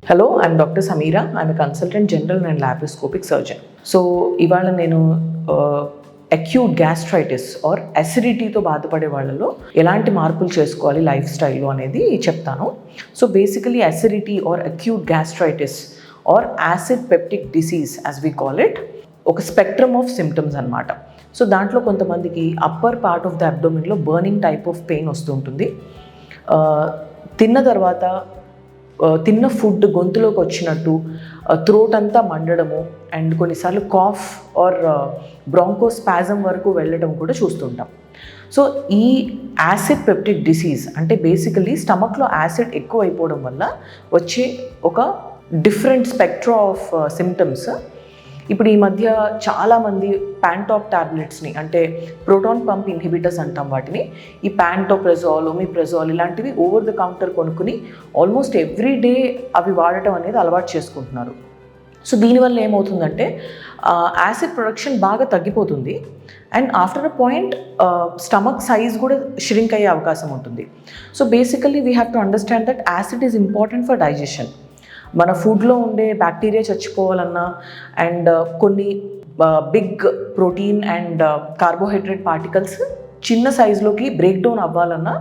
Hello, I'm doctor Sameera. I'm a consultant general and laparoscopic surgeon. So ఇవాళ నేను acute gastritis are అసిడిటీతో బాధపడే వాళ్ళలో ఎలాంటి మార్పులు చేసుకోవాలి లైఫ్ స్టైల్లో అనేది చెప్తాను. So basically acidity or acute gastritis or acid peptic disease as we call it ఒక స్పెక్ట్రమ్ ఆఫ్ సిమ్టమ్స్ అనమాట. సో దాంట్లో కొంతమందికి అప్పర్ పార్ట్ ఆఫ్ ద అబ్డోమిన్లో బర్నింగ్ టైప్ ఆఫ్ పెయిన్ వస్తుంటుంది. తిన్న తర్వాత తిన్న ఫుడ్ గొంతులోకి వచ్చినట్టు థ్రోట్ అంతా మండడము అండ్ కొన్నిసార్లు కాఫ్ ఆర్ బ్రాంకోస్పాజం వరకు వెళ్ళడం కూడా చూస్తుంటాం. సో ఈ యాసిడ్ పెప్టిక్ డిసీజ్ అంటే బేసికలీ స్టమక్లో యాసిడ్ ఎక్కువ అయిపోవడం వల్ల వచ్చే ఒక డిఫరెంట్ స్పెక్ట్రా ఆఫ్ సిమ్టమ్స్. ఇప్పుడు ఈ మధ్య చాలామంది ప్యాంటాప్ ట్యాబ్లెట్స్ని అంటే ప్రోటాన్ పంప్ ఇన్హిబిటర్స్ అంటాం వాటిని, ఈ ప్యాంటోప్రెజాల్, ఒమిప్రెజాల్ ఇలాంటివి ఓవర్ ద కౌంటర్ కొనుక్కుని ఆల్మోస్ట్ ఎవ్రీ డే అవి వాడటం అనేది అలవాటు చేసుకుంటున్నారు. సో దీనివల్ల ఏమవుతుందంటే యాసిడ్ ప్రొడక్షన్ బాగా తగ్గిపోతుంది and after a point stomach size కూడా ష్రింక్ అయ్యే అవకాశం ఉంటుంది. So basically we have to understand that acid is important for digestion. మన ఫుడ్లో ఉండే బ్యాక్టీరియా చచ్చిపోవాలన్నా అండ్ కొన్ని big protein and carbohydrate particles చిన్న సైజులోకి బ్రేక్ డౌన్ అవ్వాలన్నా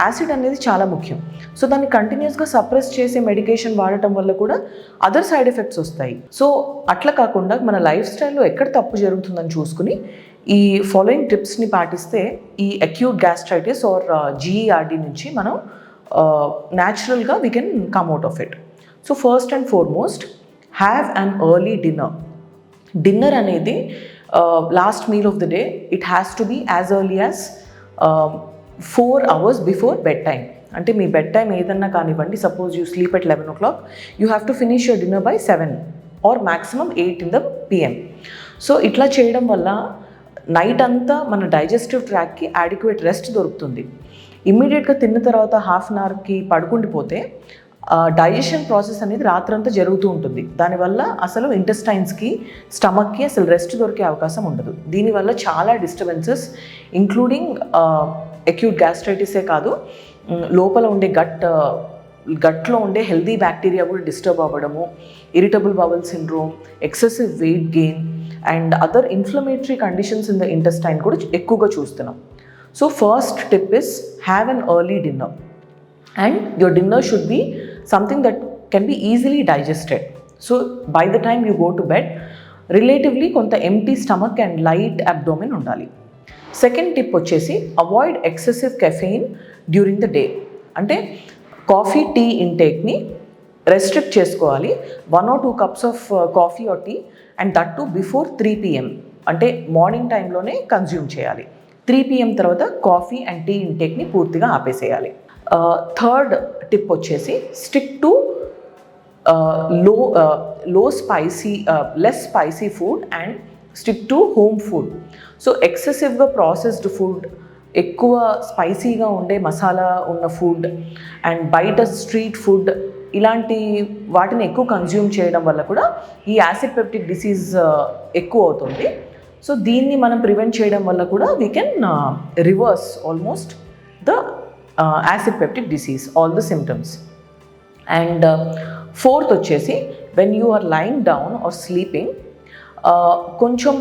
యాసిడ్ అనేది చాలా ముఖ్యం. సో దాన్ని కంటిన్యూస్గా సప్రెస్ చేసే మెడికేషన్ వాడటం వల్ల కూడా అదర్ సైడ్ ఎఫెక్ట్స్ వస్తాయి. సో అట్లా కాకుండా మన లైఫ్ స్టైల్లో ఎక్కడ తప్పు జరుగుతుందని చూసుకుని ఈ ఫాలోయింగ్ టిప్స్ని పాటిస్తే ఈ అక్యూట్ గ్యాస్ట్రైటిస్ ఆర్ జీఈఆర్డీ నుంచి మనం న్యాచురల్గా we can come out of it. So first and foremost, have an early dinner. Dinner అనేది last meal of the day it has to be as early as 4 hours before bed time. అంటే మీ bed time ఏదన్నా కానివ్వండి, suppose you sleep at 11 o'clock, you have to finish your dinner by 7 or maximum 8 in the PM. So ఇట్లా చేయడం వల్ల night అంతా మన digestive ట్రాక్కి adequate rest దొరుకుతుంది. ఇమ్మీడియట్గా తిన్న తర్వాత హాఫ్ అన్ అవర్కి పడుకుండిపోతే డైజెషన్ ప్రాసెస్ అనేది రాత్రంతా జరుగుతూ ఉంటుంది. దానివల్ల అసలు ఇంటెస్టైన్స్కి, స్టమక్కి అసలు రెస్ట్ దొరికే అవకాశం ఉండదు. దీనివల్ల చాలా డిస్టర్బెన్సెస్ ఇంక్లూడింగ్ అక్యూట్ గ్యాస్ట్రైటిసే కాదు, లోపల ఉండే గట్లో ఉండే హెల్దీ బ్యాక్టీరియా కూడా డిస్టర్బ్ అవ్వడము, irritable bowel syndrome, excessive weight gain and other inflammatory conditions in the intestine కూడా ఎక్కువగా చూస్తున్నాం. So first tip is have an early dinner and your dinner should be something that can be easily digested. So by the time you go to bed, relatively కొంత empty stomach and light abdomen ఉండాలి. Second tip వచ్చేసి avoid excessive caffeine during the day. అంటే coffee, tea ఇంటేక్ని restrict చేసుకోవాలి. 1 or 2 cups of coffee or tea and that too before 3 PM. అంటే morning టైంలోనే consume చేయాలి. 3 PM తర్వాత కాఫీ అండ్ టీ ఇంటేక్ని పూర్తిగా ఆపేసేయాలి. థర్డ్ టిప్ వచ్చేసి stick to less spicy food and stick to home food. So ఎక్సెసివ్గా ప్రాసెస్డ్ ఫుడ్, ఎక్కువ స్పైసీగా ఉండే మసాలా ఉన్న ఫుడ్ అండ్ బయట స్ట్రీట్ ఫుడ్ ఇలాంటి వాటిని ఎక్కువ కన్జ్యూమ్ చేయడం వల్ల కూడా ఈ యాసిడ్ పెప్టిక్ డిసీజ్ ఎక్కువ అవుతుంది. సో దీన్ని మనం ప్రివెంట్ చేయడం వల్ల కూడా we can reverse almost the acid peptic disease, all the symptoms. And fourth వచ్చేసి when you are lying down or sleeping, కొంచెం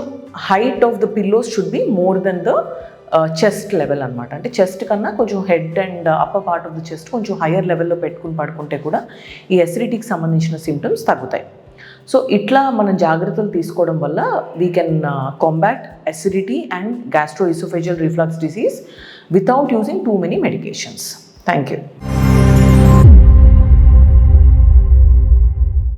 height of the pillows should be more than the chest level అనమాట. అంటే chest కన్నా కొంచెం head and upper part of the chest కొంచెం higher లెవెల్లో పెట్టుకుని పడుకుంటే కూడా ఈ అసిడిటీకి సంబంధించిన సిమ్టమ్స్ తగ్గుతాయి. సో ఇట్లా మనం జాగ్రత్తలు తీసుకోవడం వల్ల we can combat acidity and gastroesophageal reflux disease without using too many medications. Thank you.